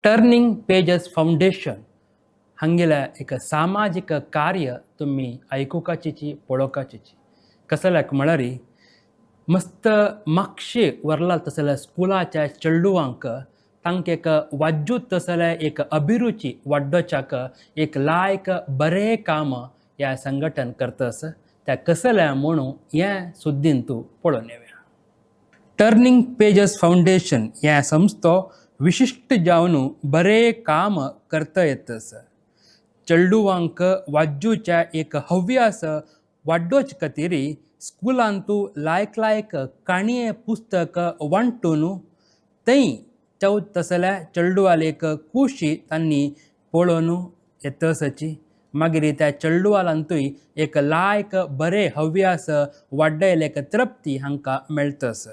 Turning pages foundation हांगेल्या एक सामाजिक कार्य तुम्ही ऐकूकाची पळोवपाची कसल्याक म्हळ्यार मस्त म्हापशे वरला तसल्या स्कुलाच्या चेडवांक तांकां एक वाजूत तसल्या एक अभिरुची वाडोवच्याक एक लायक बरें काम ह्या संघटन करतस त्या कसल्या म्हणून हें सुद्दीन तूं पळोवन येवया. टर्निंग पेजेस फाउंडेशन ह्या संस्थो विशिष्ट जावन बरें काम करता येतस. चेडवांक वाजूच्या एक हव्यास वाडोवचे खातीर स्कुलांतू लायक काणये पुस्तक वांटून थंय तसल्या चेडवाल एक खुशी तांणी पळोवन येतसची. मागीर त्या चेडवालांतूय एक लायक बरें हव्यास वाडयले एक तृप्ती हांकां मेळटस.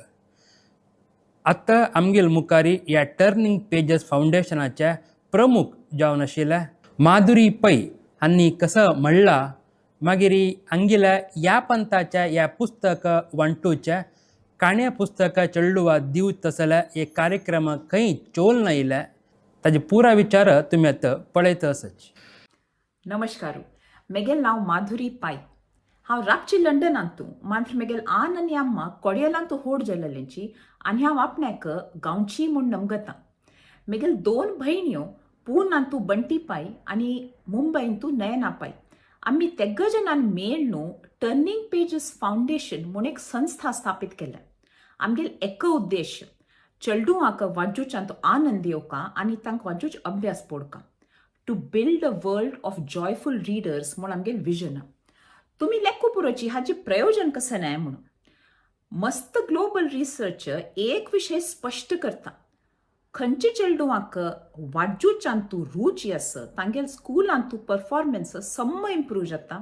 आतां आमगेल मुखारी ह्या टर्निंग पेजेस फाउंडेशनाचे प्रमुख जावन आशिल्ले माधुरी पै हांणी कसं म्हणलां. मागीर हांगेल्या ह्या पंथाच्या ह्या पुस्तक वांटूचे काण्या पुस्तक चेडवा दिवं तसल्या एक कार्यक्रम खंय चोल नायिल्ले ताजे पुरा विचार तुमी आतां पळयतसच. नमस्कार, मेगेल नाव माधुरी पाय. हांव रातची लंडनांतू मात्र मेगेल आन आनी अम्मा कोडयेलांतू होड जाल्लेंची आनी हांव आपणाक गांवची म्हूण नमगतां. मेगेल 2 भयण्यो पूनांतू बंटी पाय आनी मुंबईंतू नयना पाय. आम्ही तेग जनान मेळून टर्निंग पेजेस फाउंडेशन म्हूण एक संस्था स्थापीत केल्या. आमगेल एक उद्देश चेडवांक वाजूच्यांत आनंद येवका आनी तांकां वाजूच अभ्यास पडका. To build a world of joyful readers म्हूण आमगेल विजन. तुमी लेखू पुरोची हाचे प्रयोजन कसें न्हय म्हणून मस्त ग्लोबल रिसर्च एक विशय स्पश्ट करता. खंयचे चेडवांक वाजूच्यांतू रुची आसा तांगेल स्कुलांतू परफॉर्मन्स सम्म इम्प्रूव जाता,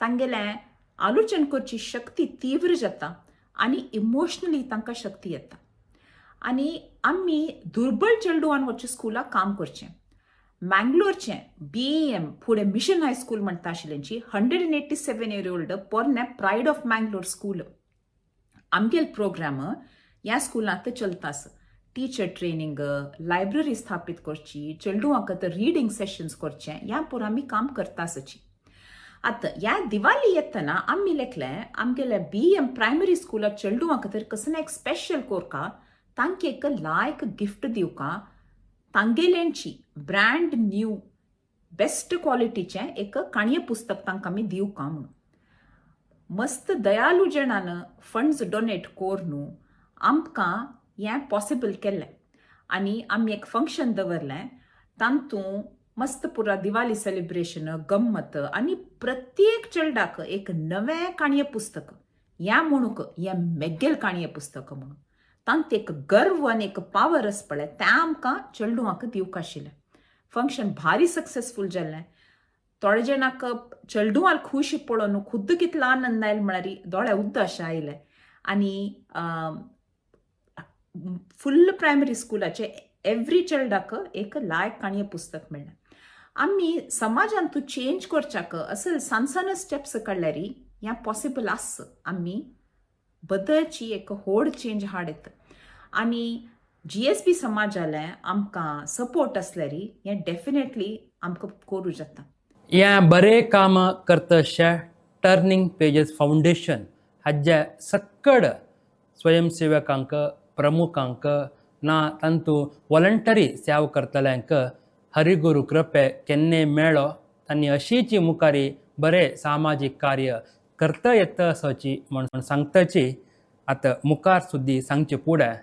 तांगेलें आलोचन करची शक्ती तीव्र जाता आनी इमोशनली तांकां शक्ती येता. आनी आमी दुर्बळ चेडवान वचचे स्कुलाक काम करचें. मँगलोरचें BEM फुडें मिशन हायस्कूल म्हणटा आशिल्लेंची 187 year old पोरने प्रायड ऑफ मँगलोर स्कूल. आमगेल प्रोग्राम ह्या स्कुलांत चलतास. टीचर ट्रेनिंग, लायब्ररी स्थापीत करची, चेडवांक रिडिंग सेशन्स करचे, ह्या पुरो आमी काम करतासची. आतां ह्या दिवाळी येतना आमी लेखलें आमगेल्या BEM प्रायमरी स्कुलात चेडवांक कसं एक स्पेशल कोरका तांकां एक लायक गिफ्ट दिवका. तांगेलेंची ब्रँड न्यू बेस्ट क्वॉलिटीचें एक काणये पुस्तक तांकां आमी दिवका म्हणून. मस्त दयालू जणान फंड्स डोनेट कोरून आमकां हें पॉसिबल केल्लें आनी आमी एक फंक्शन दवरलें. तांतूं मस्त पुरा दिवाळी सेलिब्रेशन, गम्मत आनी प्रत्येक चेडवाक एक नवें काणये पुस्तक ह्या म्हणूक हें मेगेल काणये पुस्तक म्हणून तांत एक गर्व आनी एक पावर आसा पळय तें आमकां चेडवांक दिवका आशिल्लें. फंक्शन भारी सक्सेसफूल जाल्लें. थोडे जाणांक चेडवाल खुशी पळोवन खुद्द कितलो आनंद आयलो म्हळ्यार दोळे उद्द अशें आयले. आनी फुल्ल प्रायमरी स्कुलाचे एवरी चेडवाक एक लायक काणये पुस्तक मेळ्ळें. आमी समाजांतू चेंज करच्याक असल सान स्टेप्स काडल्यार हें पॉसिबल आस. आमी बदलची एक व्हड चेंज हाडत आनी GSB समाजाले आमकां सपोर्ट असल्यार हें डेफिनेटली आमकां करूं जाता. हें बरें काम करतशें टर्निंग पेजेस फाउंडेशन हाजे सक्कड स्वयंसेवकांक, प्रमुखांक ना तांतू वॉलंटरी सेवा करतल्यांक हरिगुरू कृपे केन्ने मेळ्ळो. तांणी अशीच मुखारी बरें सामाजीक कार्य करता येता असोची म्हणून सांगताची. आतां मुखार सुद्दी सांगचे फुडें